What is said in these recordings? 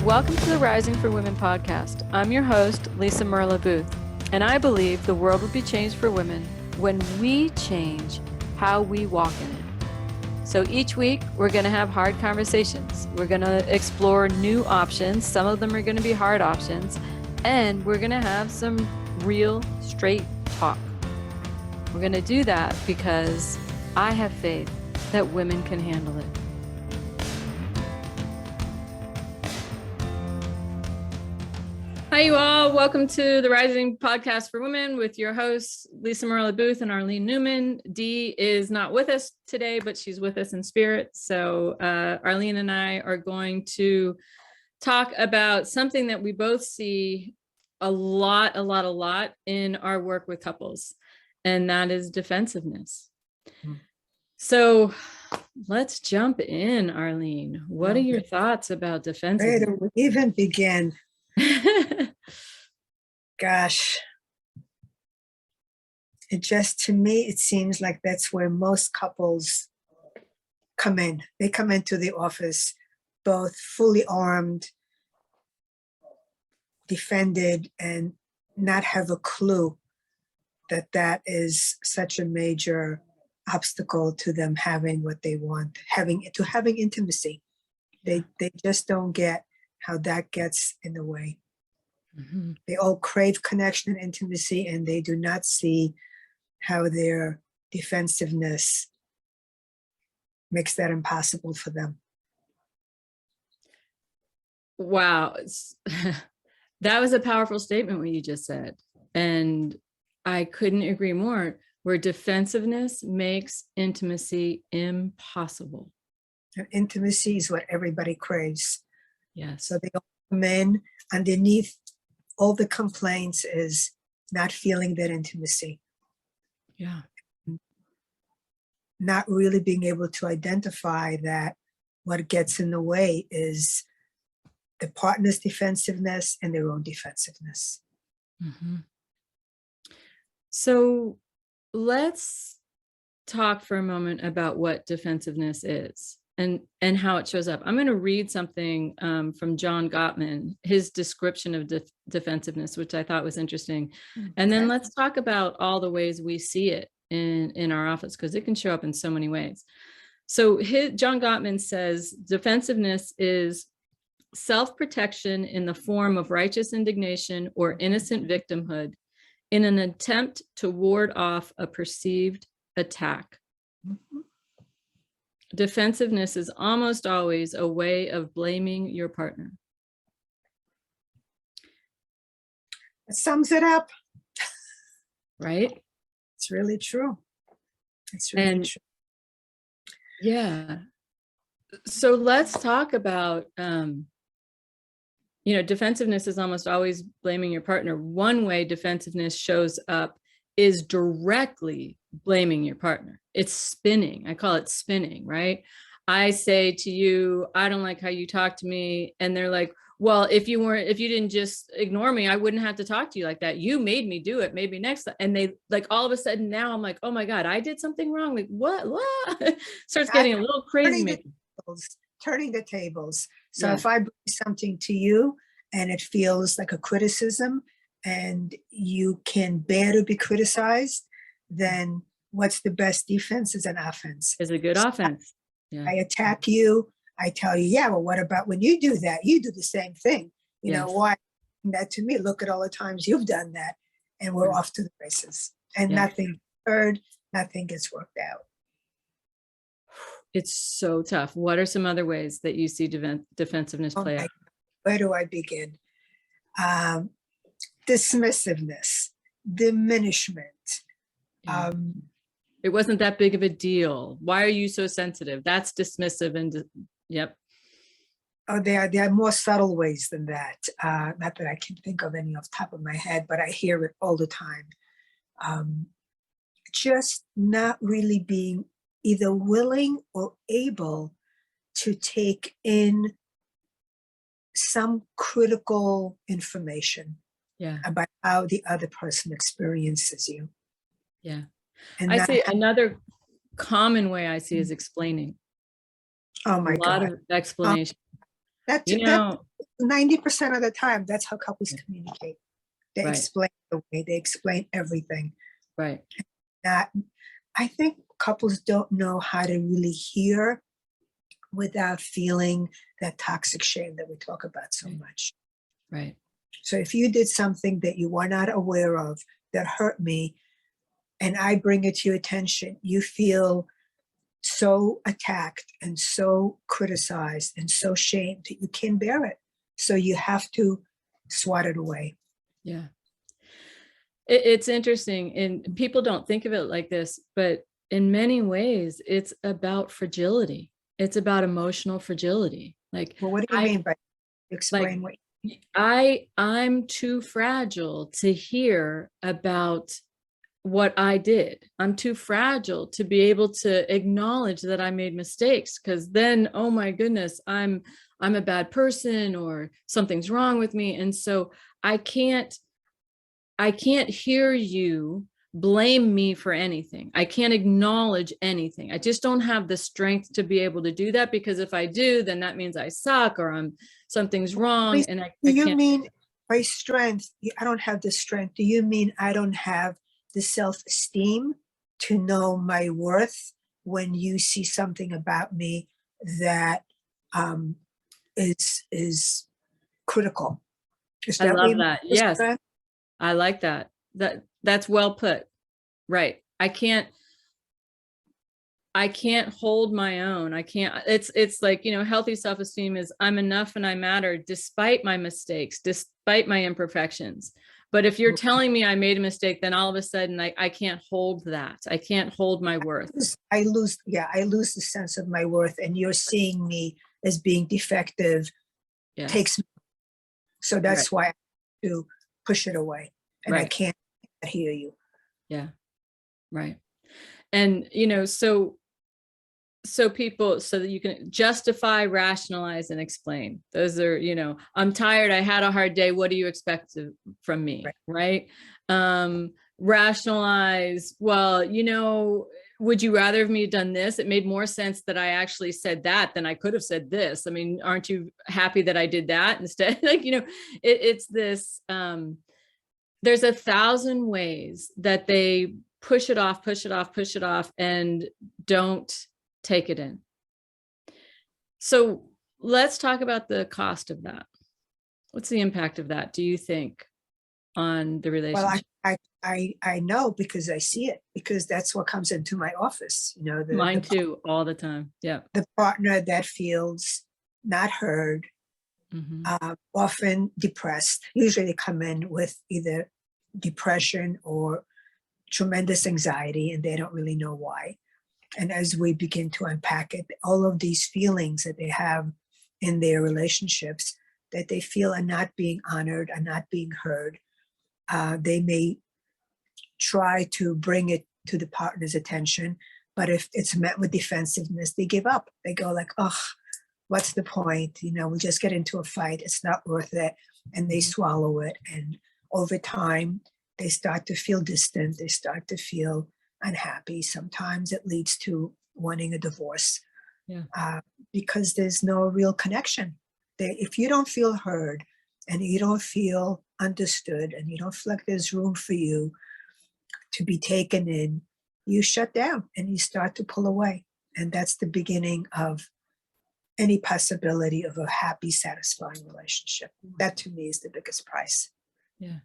Welcome to the Rising for Women podcast. I'm your host, Lisa Merlo-Booth, and I believe the world will be changed for women when we change how we walk in it. So each week, we're going to have hard conversations. We're going to explore new options. Some of them are going to be hard options, and we're going to have some real, straight talk. We're going to do that because I have faith that women can handle it. Hi, you all. Welcome to the Rising Podcast for Women with your hosts, Lisa Merlo-Booth and Arlene Newman. Dee is not with us today, but she's with us in spirit. So Arlene and I are going to talk about something that we both see a lot in our work with couples, and that is defensiveness. So let's jump in, Arlene. What are your thoughts about defensiveness? Where do we even begin? Gosh, to me, it seems like that's where most couples come in. They come into the office both fully armed, defended, and not have a clue that is such a major obstacle to them having what they want, having intimacy. They just don't get how that gets in the way. Mm-hmm. They all crave connection and intimacy, and they do not see how their defensiveness makes that impossible for them. Wow. That was a powerful statement what you just said. And I couldn't agree more, where defensiveness makes intimacy impossible. And intimacy is what everybody craves. Yes. So they all come in, underneath all the complaints is not feeling that intimacy. Yeah. Not really being able to identify that what gets in the way is the partner's defensiveness and their own defensiveness. Mm-hmm. So let's talk for a moment about what defensiveness is and how it shows up. I'm going to read something from John Gottman, his description of defensiveness, which I thought was interesting. And then let's talk about all the ways we see it in our office, because it can show up in so many ways. So John Gottman says, defensiveness is self-protection in the form of righteous indignation or innocent victimhood in an attempt to ward off a perceived attack. Mm-hmm. Defensiveness is almost always a way of blaming your partner. It sums it up. Right? It's really true. It's really true. Yeah. So let's talk about, defensiveness is almost always blaming your partner. One way defensiveness shows up is directly blaming your partner. It's spinning. I call it spinning, right? I say to you, I don't like how you talk to me. And they're like, well, if you didn't just ignore me, I wouldn't have to talk to you like that. You made me do it. Maybe next time. And they like, all of a sudden now I'm like, oh my God, I did something wrong. Like what? Starts getting a little crazy. Turning the tables. So if I bring something to you and it feels like a criticism and you can bear to be criticized, then what's the best defense is an offense. Is a good offense. I attack you. I tell you, well, what about when you do that? You do the same thing. You know, why that to me? Look at all the times you've done that. And we're off to the races. And nothing heard, nothing gets worked out. It's so tough. What are some other ways that you see defensiveness play out? Where do I begin? Dismissiveness, diminishment. It wasn't that big of a deal. Why are you so sensitive? That's dismissive and Oh, there are more subtle ways than that. Not that I can think of any off the top of my head, but I hear it all the time. Just not really being either willing or able to take in some critical information about how the other person experiences you. Yeah. And I say another common way I see is explaining. Oh my God. A lot of explanation. That You that know, 90% of the time, that's how couples communicate. They right, explain the way, they explain everything. right. That I think couples don't know how to really hear without feeling that toxic shame that we talk about so Right. much. Right. So if you did something that you were not aware of that hurt me, and I bring it to your attention, you feel so attacked and so criticized and so shamed that you can't bear it. So you have to swat it away. Yeah. It's interesting, and people don't think of it like this, but in many ways, it's about fragility. It's about emotional fragility. Well, what do you I, mean by like, explain what? I'm too fragile to hear about what I did. I'm too fragile to be able to acknowledge that I made mistakes, because then, oh my goodness, I'm a bad person or something's wrong with me. And so I can't I can't hear you blame me for anything. I can't acknowledge anything. I just don't have the strength to be able to do that, because if I do, then that means I suck or something's wrong, and Do I you can't. mean by strength? I don't have the strength. Do you mean I don't have the self-esteem to know my worth when you see something about me that um, is critical? Is I that what love you mean that. by Yes, strength? I like that. That's well put. Right. I can't hold my own. I can't, it's like, healthy self-esteem is I'm enough and I matter despite my mistakes, despite my imperfections. But if you're telling me I made a mistake, then all of a sudden I can't hold that. I can't hold my worth. I lose the sense of my worth, and you're seeing me as being defective Yes. takes me. So Right. that's why I have to push it away, and I Right. can't hear you. Yeah. Right. And, so people, so that you can justify, rationalize, and explain. Those are, I'm tired, I had a hard day, what do you expect from me? Right. Rationalize, well, would you rather have me done this? It made more sense that I actually said than I could have said this. I mean, aren't you happy that I did that instead? Like, it's this, there's 1,000 ways that they push it off, push it off, push it off, and don't take it in. So let's talk about the cost of that. What's the impact of that, do you think, on the Well, relationship? I know because I see it, because that's what comes into my office. Mine too, all the time. Yeah. The partner that feels not heard, Hmm. often depressed. Usually they come in with either depression or tremendous anxiety, and they don't really know why. And as we begin to unpack it, all of these feelings that they have in their relationships that they feel are not being honored, are not being heard, they may try to bring it to the partner's attention, but if it's met with defensiveness, they give up. They go like, "Oh, what's the point? We just get into a fight. It's not worth it," and they swallow it. And over time, they start to feel distant. They start to feel unhappy. Sometimes it leads to wanting a divorce, Yeah. because there's no real connection. If you don't feel heard and you don't feel understood and you don't feel like there's room for you to be taken in, you shut down and you start to pull away. And that's the beginning of any possibility of a happy, satisfying relationship. That to me is the biggest price. Yeah.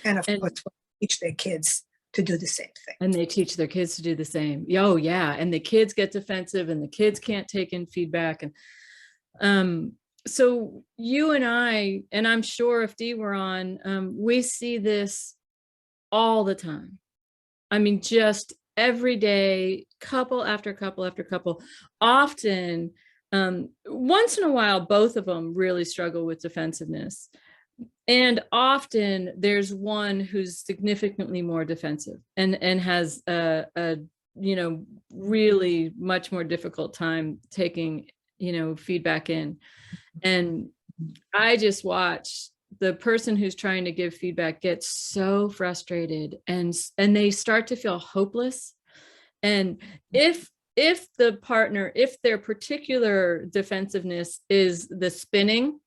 And of And course, teach their kids to do the same thing. and they teach their kids to do the same. Oh yeah. And the kids get defensive and the kids can't take in feedback. And so you and I'm sure if Dee were on, we see this all the time. I mean, just every day, couple after couple after couple. Often, once in a while, both of them really struggle with defensiveness. And often there's one who's significantly more defensive and has a really much more difficult time taking, feedback in. And I just watch the person who's trying to give feedback get so frustrated, and they start to feel hopeless. And if if the partner, if their particular defensiveness is the spinning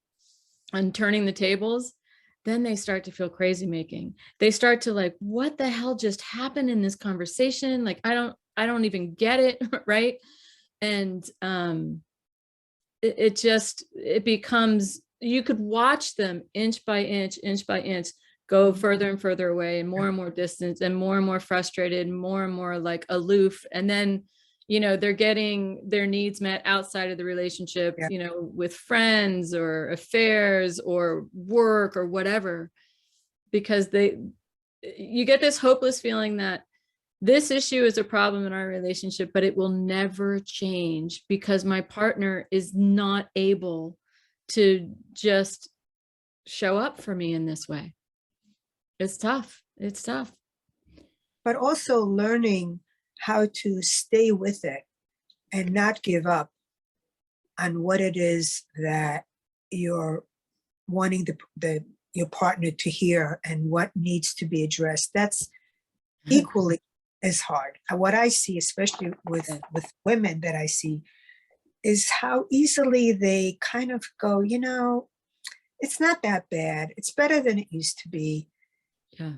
and turning the tables, then they start to feel crazy making. They start to like, what the hell just happened in this conversation? Like, I don't even get it. Right. And it becomes, you could watch them inch by inch go further and further away, and more distance, and more frustrated, and more like aloof. And then, they're getting their needs met outside of the relationship, with friends or affairs or work or whatever, because you get this hopeless feeling that this issue is a problem in our relationship, but it will never change because my partner is not able to just show up for me in this way. It's tough. It's tough. But also learning how to stay with it and not give up on what it is that you're wanting your partner to hear and what needs to be addressed. That's equally as hard. What I see, especially with women that I see, is how easily they kind of go, it's not that bad. It's better than it used to be. Yeah.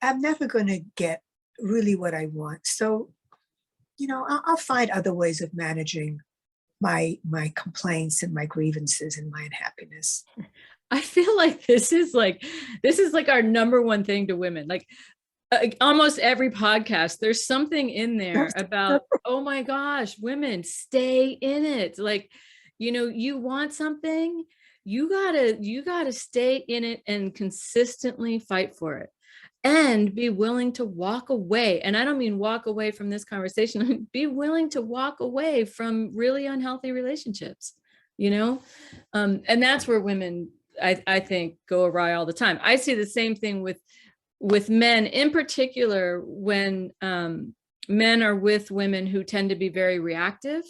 I'm never going to get really what I want. So, I'll find other ways of managing my complaints and my grievances and my unhappiness. I feel like this is like our number one thing to women. Like almost every podcast, there's something in there about, oh my gosh, women, stay in it. Like, you want something, you gotta stay in it and consistently fight for it and be willing to walk away. And I don't mean walk away from this conversation, be willing to walk away from really unhealthy relationships, and that's where women, I think, go awry all the time. I see the same thing with men, in particular, when men are with women who tend to be very reactive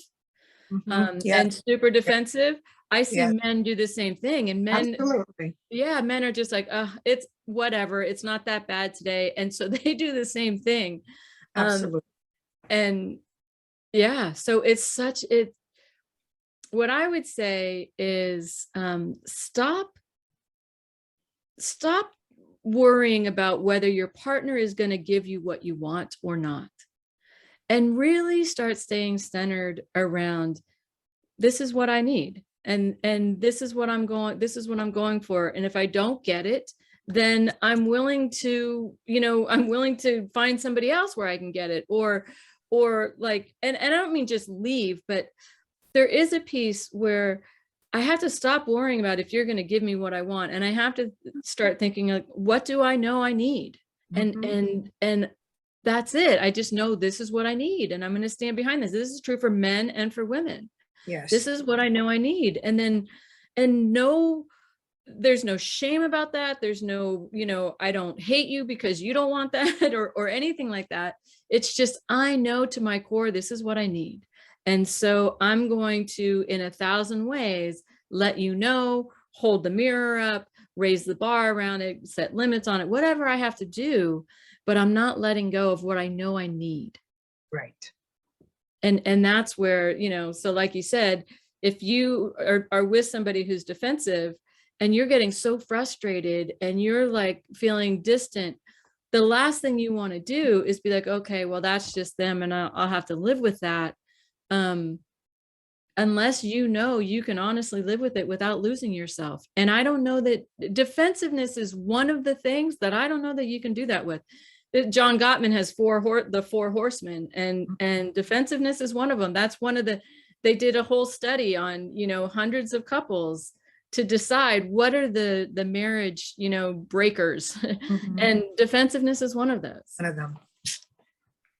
and super defensive. I see men do the same thing, and men, absolutely. Men are just like, it's whatever, it's not that bad today, and so they do the same thing. Absolutely. And so what I would say is, stop worrying about whether your partner is going to give you what you want or not, and really start staying centered around, this is what I need, and this is what I'm going for. And if I don't get it, then I'm willing to find somebody else where I can get it, or like, and I don't mean just leave, but there is a piece where I have to stop worrying about if you're going to give me what I want, and I have to start thinking, like, what do I know I need? And that's it. I just know this is what I need, and I'm going to stand behind this. This is true for men and for women. Yes. This is what I know I need. And no, there's no shame about that. There's no, I don't hate you because you don't want that or anything like that. It's just, I know to my core, this is what I need. And so I'm going to, in 1,000 ways, let you know, hold the mirror up, raise the bar around it, set limits on it, whatever I have to do, but I'm not letting go of what I know I need. Right. And that's where, so like you said, if you are with somebody who's defensive and you're getting so frustrated and you're like feeling distant, the last thing you want to do is be like, okay, well, that's just them, and I'll have to live with that. Unless you can honestly live with it without losing yourself. And I don't know that defensiveness is one of the things that I don't know that you can do that with. John Gottman has the 4 horsemen, and defensiveness is one of them. That's one of they did a whole study on, hundreds of couples to decide what are the marriage, breakers. And defensiveness is one of those. One of them.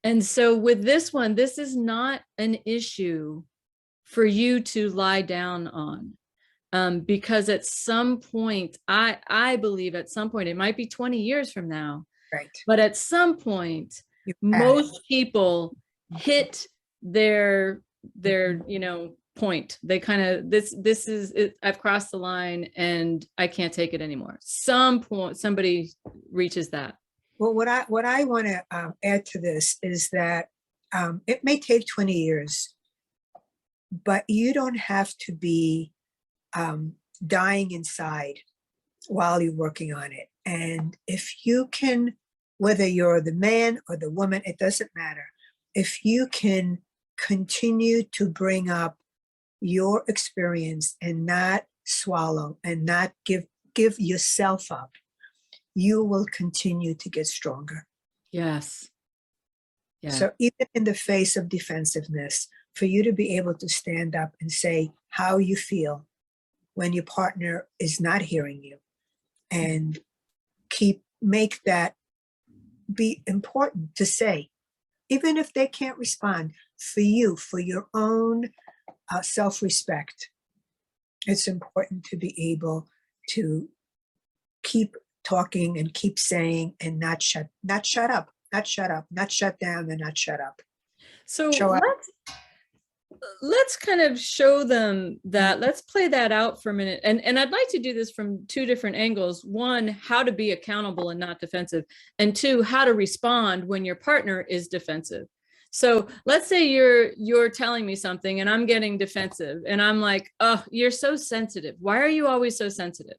And so with this one, this is not an issue for you to lie down on, because at some point, I believe at some point, it might be 20 years from now, right, but at some point, most people hit their point. They kind of, this is it, I've crossed the line and I can't take it anymore. Some point, somebody reaches that. Well, what I want to add to this is that It may take 20 years, but you don't have to be dying inside while you're working on it. And if you can, whether you're the man or the woman, it doesn't matter. If you can continue to bring up your experience and not swallow and not give yourself up, you will continue to get stronger. Yes. Yeah. So even in the face of defensiveness, for you to be able to stand up and say how you feel when your partner is not hearing you, and make that be important to say, even if they can't respond, for you, for your own self-respect, it's important to be able to keep talking and keep saying, and not shut up, not shut down, and not shut up. So Show up. let's kind of show them that. Let's play that out for a minute. And I'd like to do this from two different angles. One, how to be accountable and not defensive. And two, how to respond when your partner is defensive. So let's say you're telling me something and I'm getting defensive and I'm like, oh, you're so sensitive. Why are you always so sensitive?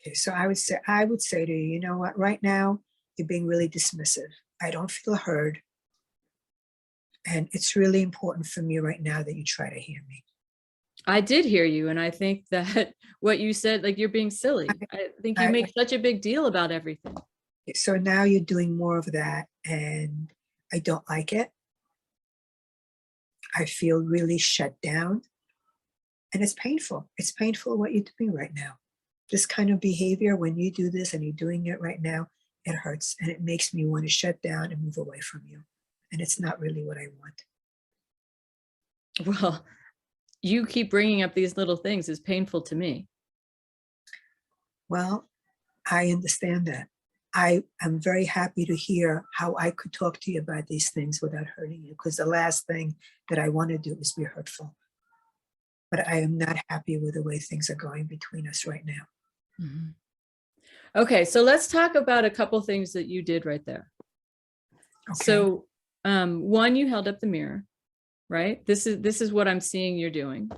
Okay, so I would say to you, you know what, right now, you're being really dismissive. I don't feel heard. And it's really important for me right now that you try to hear me. I did hear you. And I think that what you said, like, you're being silly. I think you make such a big deal about everything. So now you're doing more of that, and I don't like it. I feel really shut down, and it's painful. It's painful what you're doing right now. This kind of behavior, when you do this and you're doing it right now, it hurts, and it makes me want to shut down and move away from you. And it's not really what I want. Well, you keep bringing up these little things. It's painful to me. Well, I understand that. I am very happy to hear how I could talk to you about these things without hurting you, because the last thing that I want to do is be hurtful. But I am not happy with the way things are going between us right now. Mm-hmm. Okay, so let's talk about a couple things that you did right there. Okay. So one, you held up the mirror, right? This is what I'm seeing you're doing.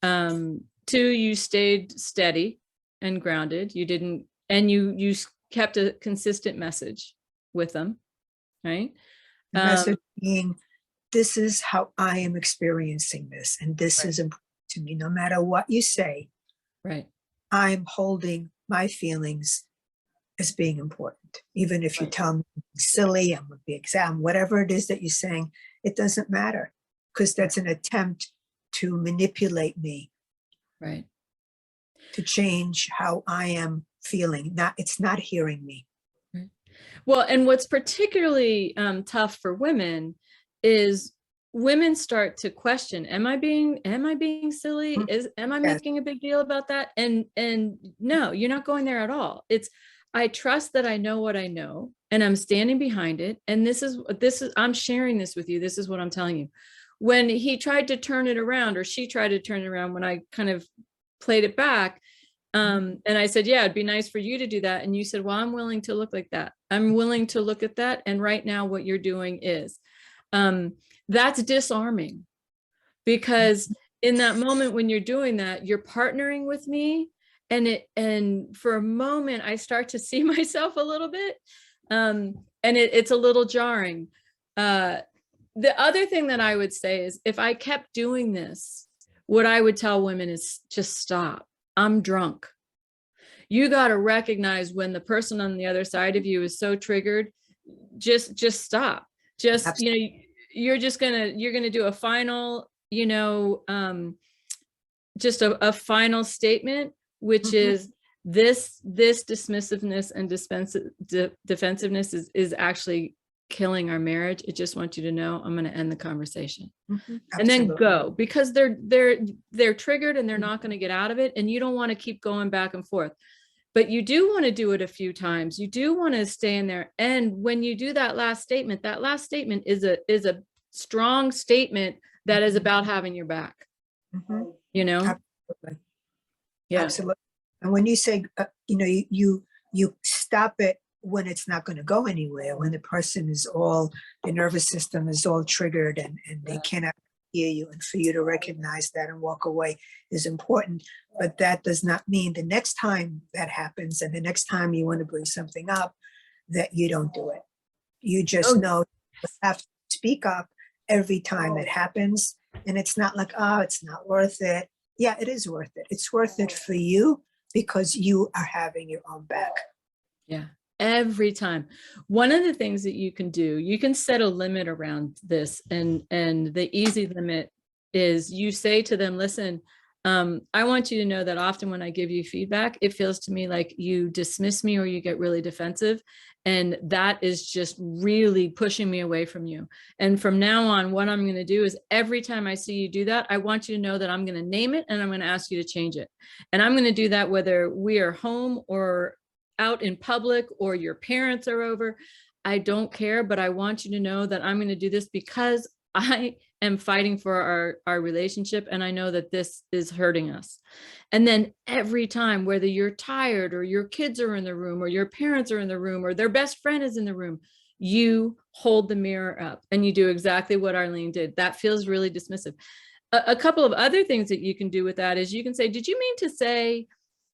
Two, you stayed steady and grounded. You didn't, and you kept a consistent message with them, right? The message being, this is how I am experiencing this, and this is important to me. No matter what you say, right? I'm holding my feelings as being important. Even if you tell me I'm silly, I'm a big exam, whatever it is that you're saying, it doesn't matter, because that's an attempt to manipulate me, right? To change how I am feeling. It's not hearing me. Right. Well, and what's particularly tough for women is women start to question, am I being silly? Am I making a big deal about that? And no, you're not going there at all. It's, I trust that I know what I know, and I'm standing behind it. And this is, I'm sharing this with you. This is what I'm telling you. When he tried to turn it around, or she tried to turn it around, when I kind of played it back, and I said, yeah, it'd be nice for you to do that. And you said, well, I'm willing to look like that. I'm willing to look at that. And right now what you're doing is, that's disarming, because in that moment when you're doing that, you're partnering with me. And for a moment, I start to see myself a little bit. And it's a little jarring. The other thing that I would say is, if I kept doing this, what I would tell women is, just stop. I'm drunk. You got to recognize when the person on the other side of you is so triggered, just stop. Just, Absolutely. You're going to do a final, just a final statement, which is this dismissiveness and defensiveness is actually killing our marriage. I just want you to know, I'm going to end the conversation. And then go, because they're triggered and they're not going to get out of it. And you don't want to keep going back and forth, but you do want to do it a few times. You do want to stay in there. And when you do that last statement is a strong statement that is about having your back. Absolutely. Yeah. Absolutely. And when you say, you stop it when it's not going to go anywhere, when the person is all, the nervous system is all triggered and they cannot hear you, and for you to recognize that and walk away is important. But that does not mean the next time that happens and the next time you want to bring something up that you don't do it. You just Oh, know you have to speak up every time it happens. And it's not like, oh, it's not worth it. Yeah, it is worth it. It's worth it for you because you are having your own back. yeah, every time. One of the things that you can do, you can set a limit around this, and the easy limit is you say to them, listen, I want you to know that often when I give you feedback, it feels to me like you dismiss me or you get really defensive. And that is just really pushing me away from you. And from now on, what I'm going to do is every time I see you do that, I want you to know that I'm going to name it and I'm going to ask you to change it. And I'm going to do that whether we are home or out in public or your parents are over. I don't care, but I want you to know that I'm going to do this because I am fighting for our relationship. And I know that this is hurting us. And then every time, whether you're tired or your kids are in the room or your parents are in the room or their best friend is in the room, you hold the mirror up and you do exactly what Arlene did. That feels really dismissive. A couple of other things that you can do with that is you can say, did you mean to say,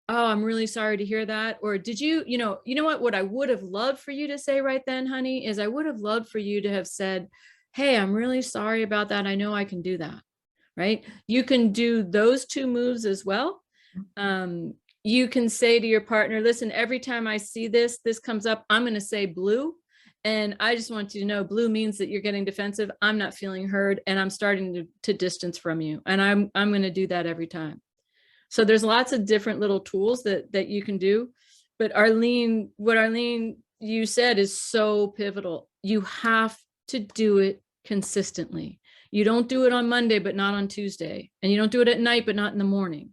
oh, I'm really sorry to hear that? Or did you know what I would have loved for you to say right then, honey, is I would have loved for you to have said, hey, I'm really sorry about that. I know I can do that, right? You can do those two moves as well. You can say to your partner, listen, every time I see this comes up, I'm going to say blue. And I just want you to know blue means that you're getting defensive. I'm not feeling heard and I'm starting to distance from you. And I'm going to do that every time. So there's lots of different little tools that you can do. But Arlene, what Arlene, you said is so pivotal. You have to do it consistently. You don't do it on Monday, but not on Tuesday. And you don't do it at night, but not in the morning.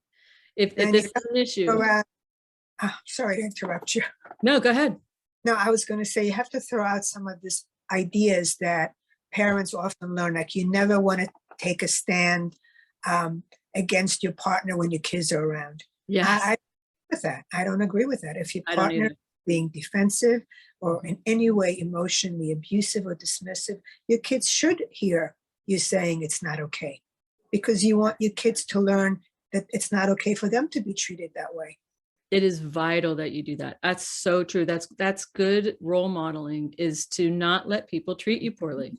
If this is an issue. Sorry to interrupt you. No, go ahead. No, I was going to say you have to throw out some of these ideas that parents often learn. Like you never want to take a stand against your partner when your kids are around. Yes. I with that. I don't agree with that. If your I don't partner either. being defensive or in any way emotionally abusive or dismissive, your kids should hear you saying it's not okay, because you want your kids to learn that it's not okay for them to be treated that way. It is vital that you do that. That's so true. That's good role modeling, is to not let people treat you poorly.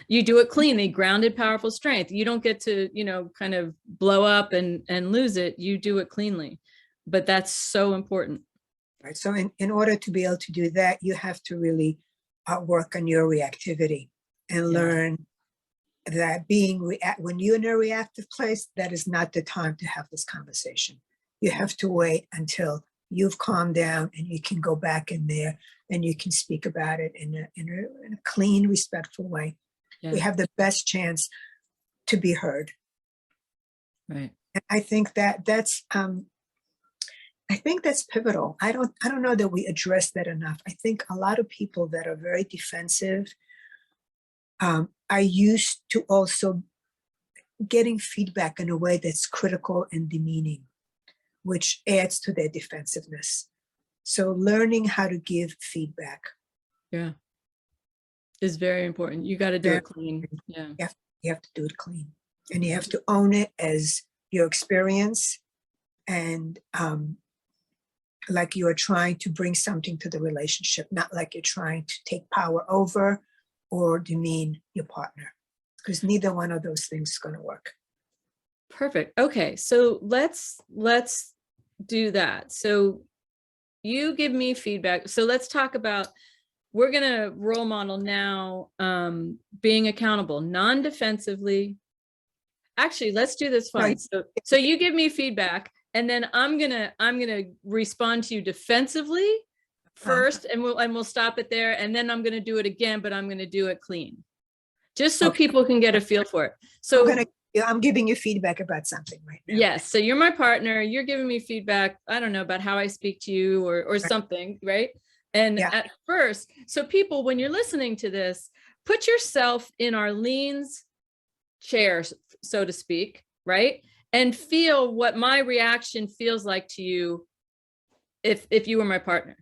You do it cleanly, grounded, powerful strength. You don't get to, kind of blow up and lose it. You do it cleanly, but that's so important. Right. So in order to be able to do that, you have to really work on your reactivity and learn that when you're in a reactive place, that is not the time to have this conversation. You have to wait until you've calmed down and you can go back in there and you can speak about it in a clean, respectful way. Yeah. We have the best chance to be heard. Right. And I think that's pivotal. I don't know that we address that enough. I think a lot of people that are very defensive are used to also getting feedback in a way that's critical and demeaning, which adds to their defensiveness. So learning how to give feedback. Yeah. Is very important. You got to do it clean. Yeah. You have to do it clean, and you have to own it as your experience, and like you are trying to bring something to the relationship, not like you're trying to take power over or demean your partner, because neither one of those things is going to work. Perfect. Okay. So let's do that. So you give me feedback. So let's talk about, we're going to role model now, being accountable, non-defensively. Actually, let's do this fun. So you give me feedback, and then I'm gonna respond to you defensively first, and we'll stop it there. And then I'm gonna do it again, but I'm gonna do it clean, just so people can get a feel for it. So I'm giving you feedback about something right now. Yes. So you're my partner. You're giving me feedback, I don't know, about how I speak to you or something, right? And at first, so people, when you're listening to this, put yourself in Arlene's chair, so to speak, right? And feel what my reaction feels like to you if you were my partner.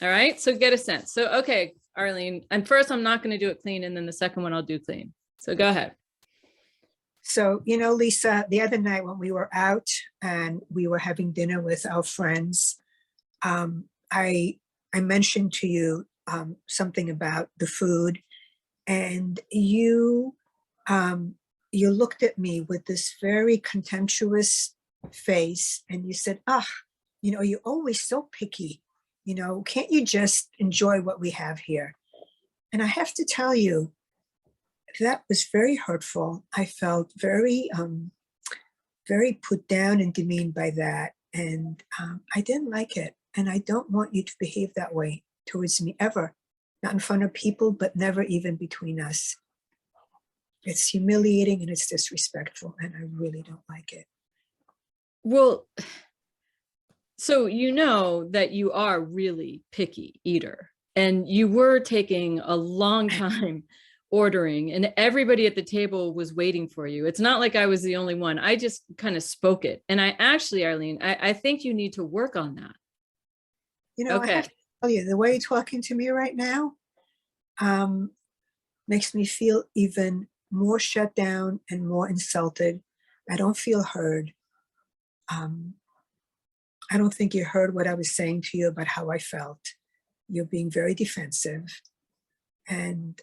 All right. So get a sense. So, okay, Arlene, and first I'm not going to do it clean. And then the second one I'll do clean. So go ahead. So, Lisa, the other night when we were out and we were having dinner with our friends, I mentioned to you something about the food, and you looked at me with this very contemptuous face, and you said, "Ah, you're always so picky. Can't you just enjoy what we have here?" And I have to tell you, that was very hurtful. I felt very put down and demeaned by that, and I didn't like it. And I don't want you to behave that way towards me ever, not in front of people, but never even between us. It's humiliating and it's disrespectful, and I really don't like it. Well, so you know that you are really picky eater, and you were taking a long time ordering, and everybody at the table was waiting for you. It's not like I was the only one. I just kind of spoke it. And I actually, Arlene, I think you need to work on that. I have to tell you, the way you're talking to me right now makes me feel even more shut down and more insulted. I don't feel heard. I don't think you heard what I was saying to you about how I felt. You're being very defensive. And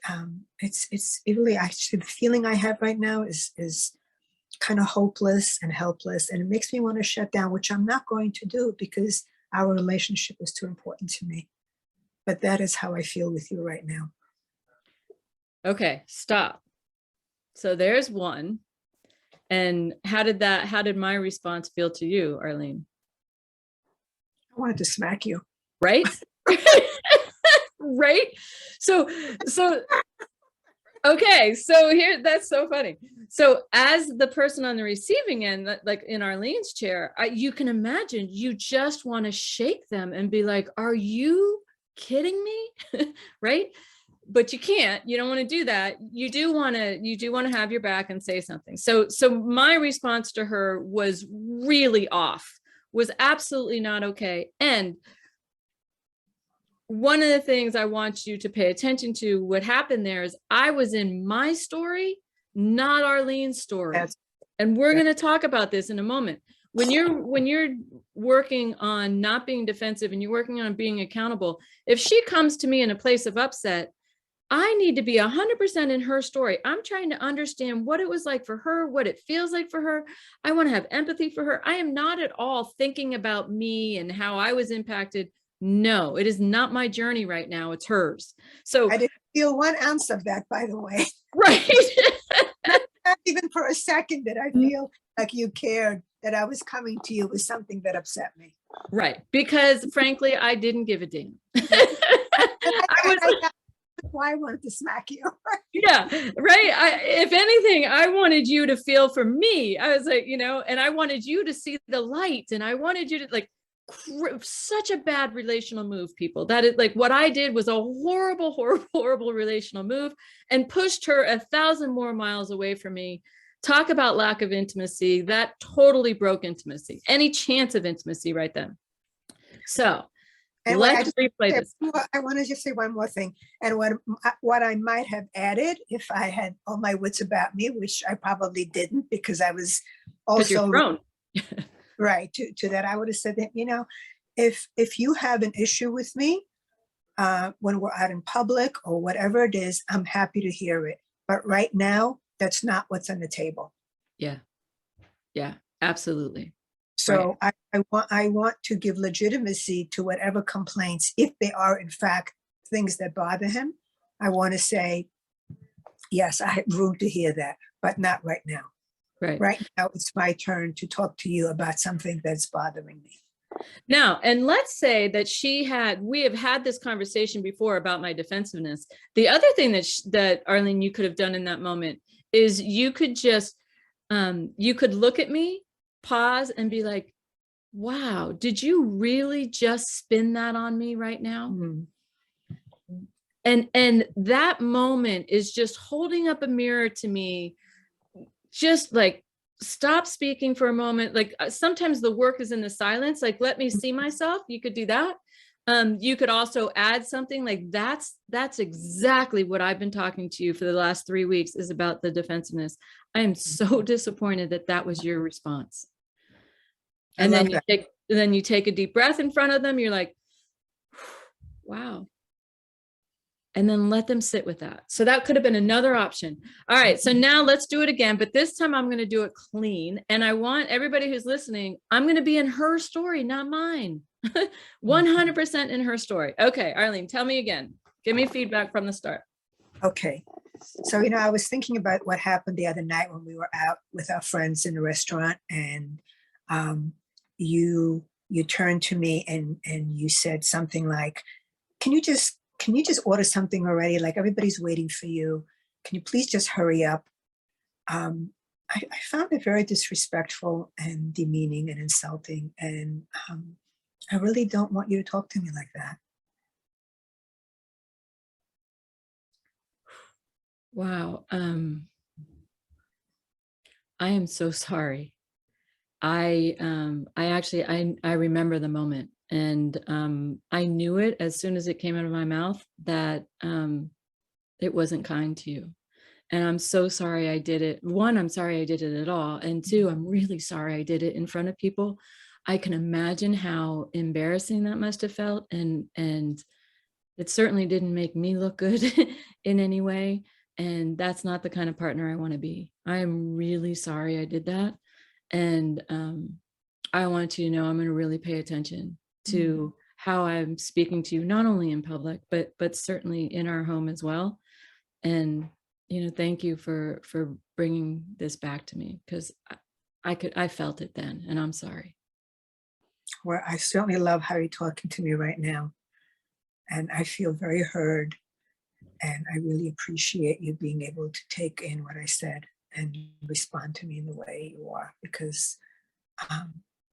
it's really actually the feeling I have right now is kind of hopeless and helpless. And it makes me want to shut down, which I'm not going to do because our relationship is too important to me. But that is how I feel with you right now. Okay, stop. So there's one. And how did my response feel to you, Arlene? I wanted to smack you. Right? Right? So okay, so here, that's so funny. So as the person on the receiving end, like in Arlene's chair, you can imagine you just want to shake them and be like, are you kidding me? Right? But you can't. You don't want to do that. You do want to have your back and say something. So my response to her was really off, was absolutely not okay. And one of the things I want you to pay attention to, what happened there is I was in my story, not Arlene's story. And we're going to talk about this in a moment. When you're working on not being defensive and you're working on being accountable, if she comes to me in a place of upset, I need to be 100% in her story. I'm trying to understand what it was like for her, what it feels like for her. I want to have empathy for her. I am not at all thinking about me and how I was impacted. No, it is not my journey right now. It's hers. So I didn't feel 1 ounce of that, by the way. Right. Not even for a second did I feel like you cared that I was coming to you with something that upset me. Right. Because frankly, I didn't give a damn. Why I wanted to smack you. Yeah, right. If anything, I wanted you to feel for me. I was like, and I wanted you to see the light, and I wanted you to such a bad relational move, people. That is like what I did was a horrible, horrible, horrible relational move and pushed her 1,000 more miles away from me. Talk about lack of intimacy. That totally broke intimacy, any chance of intimacy right then. So and let's replay this. I want to just say one more thing. And what I might have added if I had all my wits about me, which I probably didn't because I was also right to that, I would have said that, if you have an issue with me when we're out in public or whatever it is, I'm happy to hear it. But right now, that's not what's on the table. Yeah. Yeah, absolutely. So right. I want to give legitimacy to whatever complaints, if they are in fact things that bother him. I want to say, yes, I have room to hear that, but not right now. Right now, it's my turn to talk to you about something that's bothering me. Now, and let's say that we have had this conversation before about my defensiveness. The other thing that Arlene, you could have done in that moment is you could just, you could look at me, pause and be like, wow, did you really just spin that on me right now? Mm-hmm. And that moment is just holding up a mirror to me, just like, stop speaking for a moment. Like sometimes the work is in the silence. Like, let me see myself. You could do that. You could also add something like that's exactly what I've been talking to you for the last 3 weeks is about the defensiveness. I am so disappointed that that was your response. I And love that. then you take a deep breath in front of them. You're like, wow. And then let them sit with that. So that could have been another option. All right. So now let's do it again, but this time I'm going to do it clean. And I want everybody who's listening, I'm going to be in her story, not mine. 100% in her story. Okay, Arlene, tell me again. Give me feedback from the start. Okay. So, I was thinking about what happened the other night when we were out with our friends in the restaurant, and you turned to me and you said something like, can you just order something already? Like, everybody's waiting for you. Can you please just hurry up? I found it very disrespectful and demeaning and insulting. And I really don't want you to talk to me like that. Wow. I am so sorry. I remember the moment, and I knew it as soon as it came out of my mouth that it wasn't kind to you. And I'm so sorry I did it. One, I'm sorry I did it at all. And two, I'm really sorry I did it in front of people. I can imagine how embarrassing that must have felt. And it certainly didn't make me look good in any way. And that's not the kind of partner I want to be. I am really sorry I did that. And I want you to know I'm going to really pay attention to how I'm speaking to you, not only in public, but certainly in our home as well. And thank you for bringing this back to me, because I felt it then, and I'm sorry. Well, I certainly love how you're talking to me right now, and I feel very heard, and I really appreciate you being able to take in what I said and respond to me in the way you are, because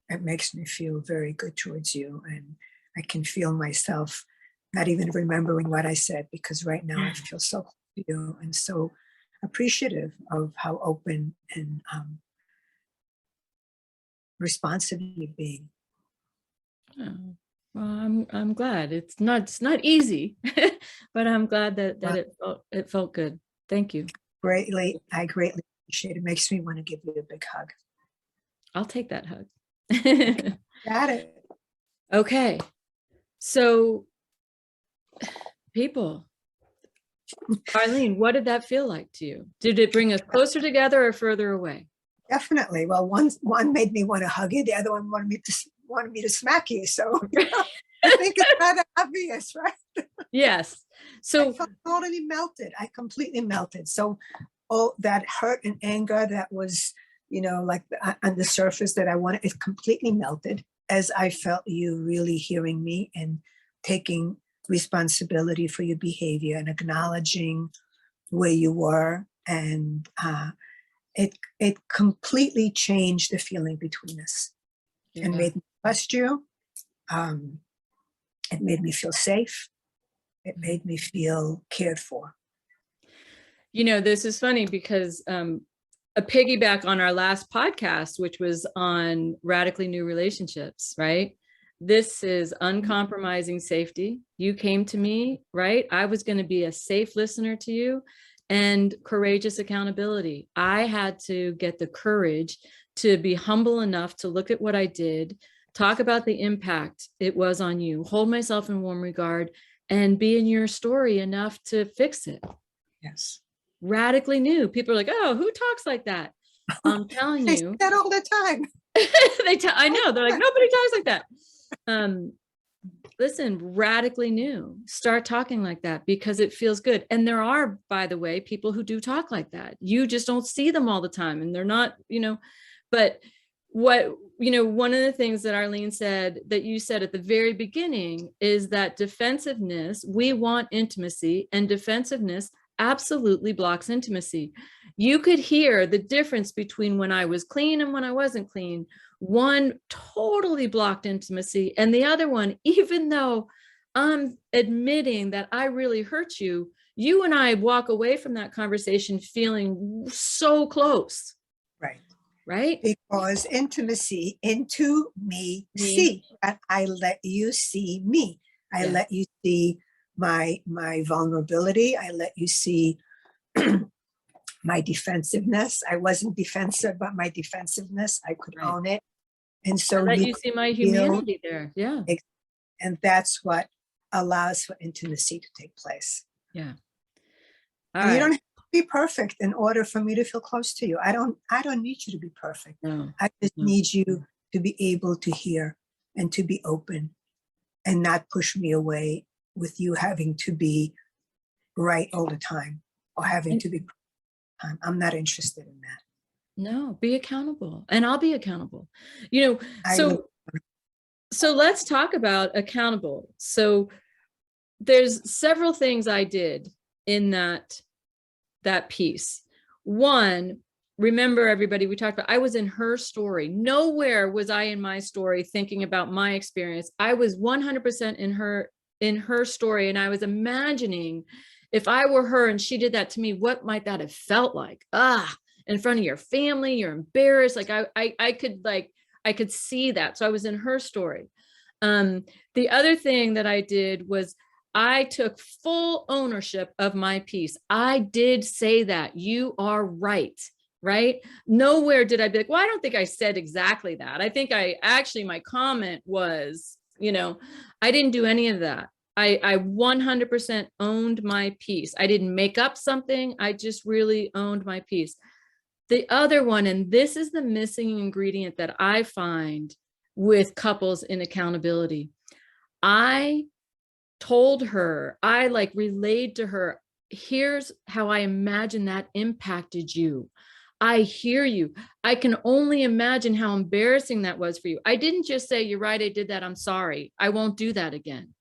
it makes me feel very good towards you, and I can feel myself not even remembering what I said, because right now I feel so you and so appreciative of how open and responsive you're being. Oh, well, I'm glad. It's not easy, but I'm glad that it felt good. Thank you. I greatly appreciate it. Makes me want to give you a big hug. I'll take that hug. Got it. Okay. So people, Arlene, what did that feel like to you? Did it bring us closer together or further away? Definitely. Well, one made me want to hug you. The other one wanted me to smack you. So I think it's rather obvious, right? Yes. So I felt totally melted. I completely melted. So all that hurt and anger that was, like on the surface that I wanted, it completely melted as I felt you really hearing me and taking responsibility for your behavior and acknowledging where you were. And it completely changed the feeling between us and made me trust you. It made me feel safe. It made me feel cared for. This is funny because a piggyback on our last podcast, which was on radically new relationships, right? This is uncompromising safety. You came to me, right? I was going to be a safe listener to you, and courageous accountability. I had to get the courage to be humble enough to look at what I did, talk about the impact it was on you, hold myself in warm regard, and be in your story enough to fix it. Yes. Radically new. People are like, oh, who talks like that? I'm telling They you. say that all the time. I know. They're like, nobody talks like that. Listen, radically new. Start talking like that because it feels good. And there are, by the way, people who do talk like that. You just don't see them all the time, and they're not, but one of the things that Arlene said, that you said at the very beginning, is that defensiveness, we want intimacy, and defensiveness absolutely blocks intimacy. You could hear the difference between when I was clean and when I wasn't clean. One totally blocked intimacy, and the other one, even though I'm admitting that I really hurt you, you and I walk away from that conversation feeling so close. Right. Right? Because intimacy, into me, see, and I let you see me. I Yeah. let you see my vulnerability. I let you see my defensiveness. I wasn't defensive, but my defensiveness, I could Right. own it. And I so let you you could see my feel, humanity there. Yeah. and that's what allows for intimacy to take place. Yeah. All And you right. don't have to be perfect in order for me to feel close to you. I don't need you to be perfect. No, I just no. need you to be able to hear and to be open and not push me away with you having to be right all the time or having And to be. I'm not interested in that. no, be accountable, and I'll be accountable. You know, I will. so let's talk about accountable. So there's several things I did in that piece. One, remember everybody, we talked about, I was in her story. Nowhere was I in my story thinking about my experience. I was 100% in her story. And I was imagining if I were her and she did that to me, what might that have felt like? In front of your family, you're embarrassed. Like I could see that. So I was in her story. The other thing that I did was I took full ownership of my piece. I did say that. You are right. Right. Nowhere did I be like, well, I don't think I said exactly that. I think my comment was, I didn't do any of that. I 100% owned my piece. I didn't make up something. I just really owned my piece. The other one, and this is the missing ingredient that I find with couples in accountability. I told her, I relayed to her, here's how I imagine that impacted you. I hear you. I can only imagine how embarrassing that was for you. I didn't just say, you're right, I did that. I'm sorry. I won't do that again.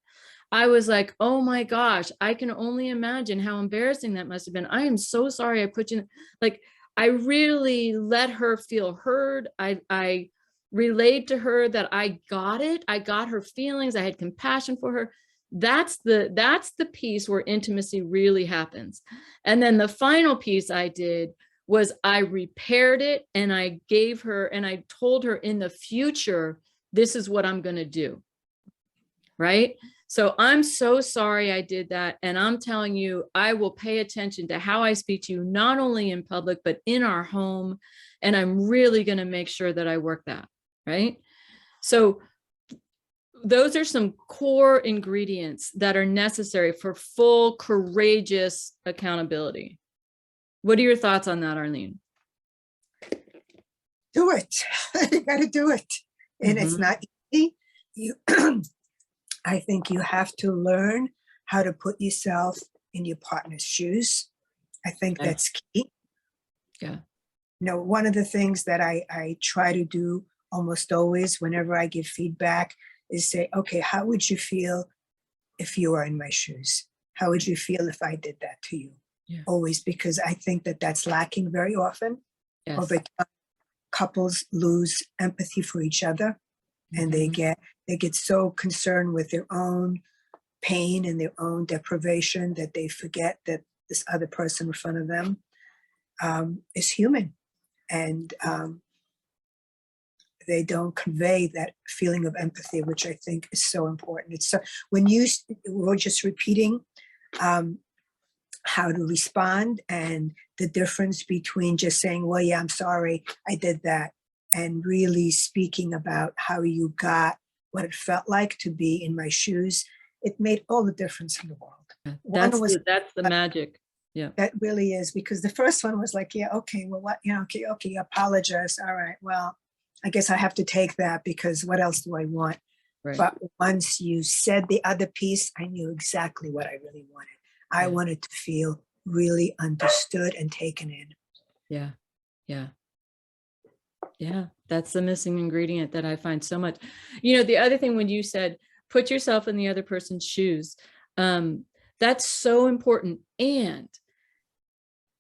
I was like, oh my gosh, I can only imagine how embarrassing that must have been. I am so sorry I put you in, I really let her feel heard. I relayed to her that I got it. I got her feelings. I had compassion for her. That's the piece where intimacy really happens. And then the final piece I did was I repaired it, and I gave her, and I told her, in the future, this is what I'm going to do. Right? So I'm so sorry I did that. And I'm telling you, I will pay attention to how I speak to you, not only in public, but in our home. And I'm really going to make sure that I work that. Right? So those are some core ingredients that are necessary for full, courageous accountability. What are your thoughts on that, Arlene? Do it. You got to do it. And it's not easy. You, I think you have to learn how to put yourself in your partner's shoes. I think that's key. Yeah. One of the things that I try to do almost always whenever I give feedback is say, okay, how would you feel if you were in my shoes? How would you feel if I did that to you? Yeah. Always, because I think that that's lacking very often. Yes. Over time, couples lose empathy for each other, and they get so concerned with their own pain and their own deprivation that they forget that this other person in front of them is human, and they don't convey that feeling of empathy, which I think is so important. It's so, when you were just repeating how to respond, and the difference between just saying, well, yeah, I'm sorry, I did that, and really speaking about how you got what it felt like to be in my shoes, it made all the difference in the world. That's the magic. Yeah. That really is, because the first one was like, yeah, okay, well, what, okay, apologize. All right, well, I guess I have to take that, because what else do I want? Right. But once you said the other piece, I knew exactly what I really wanted. I wanted to feel really understood and taken in. Yeah. Yeah. Yeah. That's the missing ingredient that I find so much. The other thing, when you said, put yourself in the other person's shoes, that's so important. And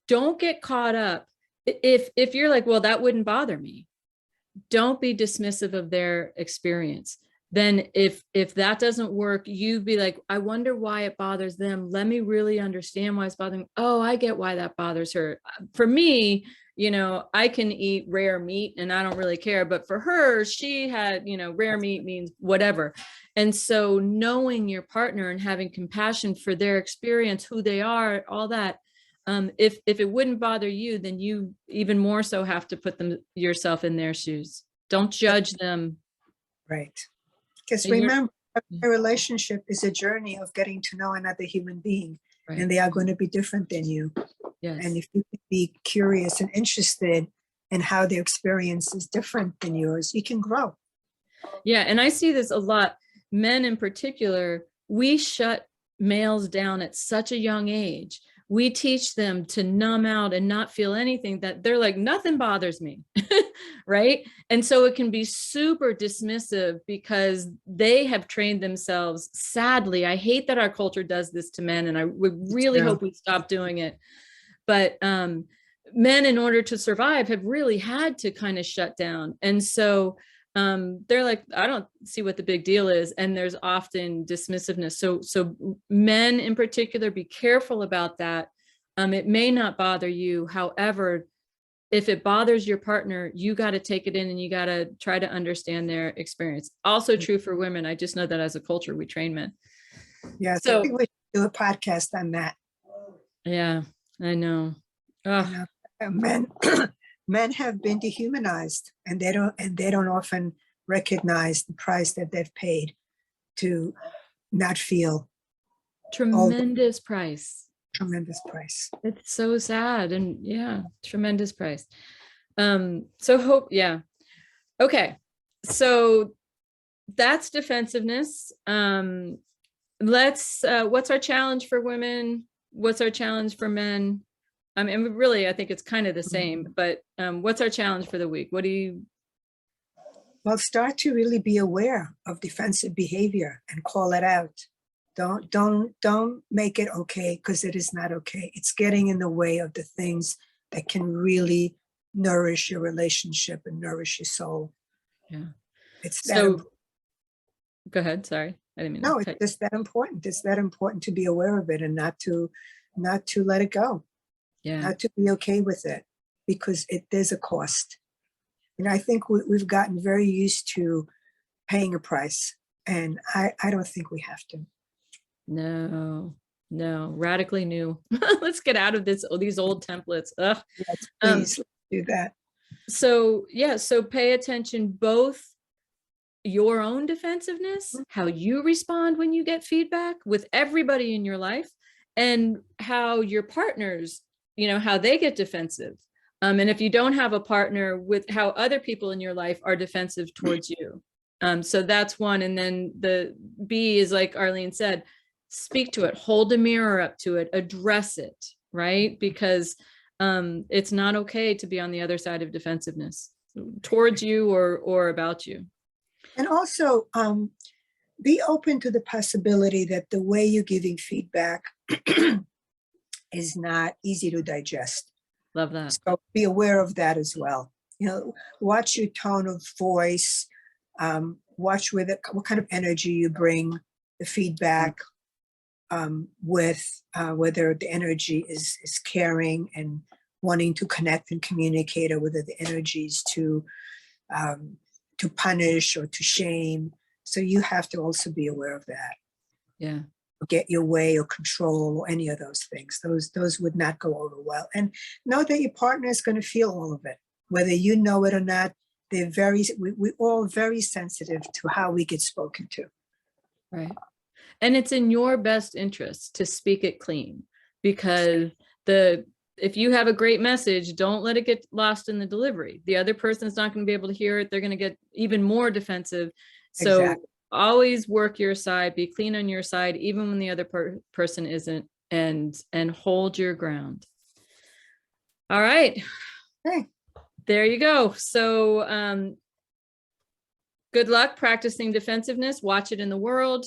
don't get caught up. If you're like, well, that wouldn't bother me, don't be dismissive of their experience. Then if that doesn't work, you be like, I wonder why it bothers them. Let me really understand why it's bothering me. Oh, I get why that bothers her. For me, I can eat rare meat and I don't really care. But for her, she had, rare meat means whatever. And so knowing your partner and having compassion for their experience, who they are, all that, if it wouldn't bother you, then you even more so have to put yourself in their shoes. Don't judge them. Right. Because remember, a relationship is a journey of getting to know another human being, right. And they are going to be different than you. Yes. And if you can be curious and interested in how their experience is different than yours, you can grow. Yeah. And I see this a lot. Men in particular, we shut males down at such a young age. We teach them to numb out and not feel anything, that they're like, nothing bothers me. Right. And so it can be super dismissive because they have trained themselves. Sadly, I hate that our culture does this to men, and I would really hope we stop doing it. But men, in order to survive, have really had to kind of shut down. And so they're like, I don't see what the big deal is. And there's often dismissiveness. So men in particular, be careful about that. It may not bother you. However, if it bothers your partner, you got to take it in and you got to try to understand their experience. Also true for women. I just know that as a culture, we train men. Yeah. So I think we should do a podcast on that. Yeah, I know. Men have been dehumanized, and they don't often recognize the price that they've paid to not feel. Tremendous price. Tremendous price. It's so sad. And yeah, tremendous price. So hope, yeah. Okay. So that's defensiveness. What's our challenge for women? What's our challenge for men? I mean, really, I think it's kind of the same, but what's our challenge for the week? Well, start to really be aware of defensive behavior and call it out. Don't make it okay, because it is not okay. It's getting in the way of the things that can really nourish your relationship and nourish your soul. Yeah. It's that. Go ahead. Sorry. I didn't mean No, it's just that important. It's that important to be aware of it and not to let it go. Yeah. Not to be okay with it, because there's a cost. And I think we've gotten very used to paying a price. And I don't think we have to. No, radically new. Let's get out of these old templates. Ugh. Yes, please do that. So yeah, so pay attention, both your own defensiveness, how you respond when you get feedback with everybody in your life, and how your partners, how they get defensive. And if you don't have a partner, with how other people in your life are defensive towards you. So that's one. And then the B is, like Arlene said, speak to it, hold a mirror up to it, address it, right? Because it's not okay to be on the other side of defensiveness towards you or about you. And also be open to the possibility that the way you're giving feedback is not easy to digest. Love that. So be aware of that as well. Watch your tone of voice, watch what kind of energy you bring the feedback with, whether the energy is caring and wanting to connect and communicate, or whether the energy is to punish or to shame. So you have to also be aware of that. Yeah. Get your way or control or any of those things. Those would not go over well. And know that your partner is going to feel all of it, whether you know it or not. We're all very sensitive to how we get spoken to. Right. And it's in your best interest to speak it clean, because if you have a great message, don't let it get lost in the delivery. The other person's not going to be able to hear it. They're going to get even more defensive. So exactly. Always work your side, be clean on your side, even when the other person isn't, and hold your ground. All right. Okay. There you go. So good luck practicing defensiveness. Watch it in the world.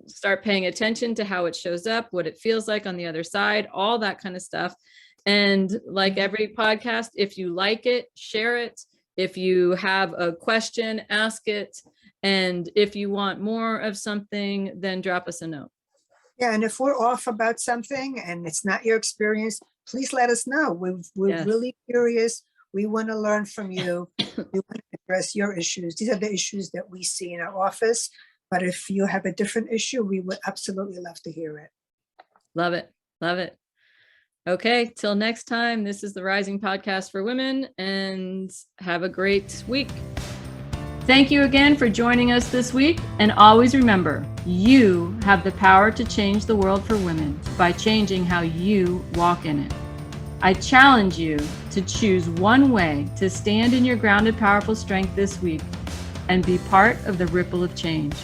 Start paying attention to how it shows up, what it feels like on the other side, all that kind of stuff. And like every podcast, if you like it, share it. If you have a question, ask it. And if you want more of something, then drop us a note. Yeah, and if we're off about something and it's not your experience, please let us know. We're Yes. really curious. We want to learn from you. We want to address your issues. These are the issues that we see in our office. But if you have a different issue, we would absolutely love to hear it. Love it. Love it. Okay, till next time, this is the Rising Podcast for Women, and have a great week. Thank you again for joining us this week, and always remember, you have the power to change the world for women by changing how you walk in it. I challenge you to choose one way to stand in your grounded, powerful strength this week and be part of the ripple of change.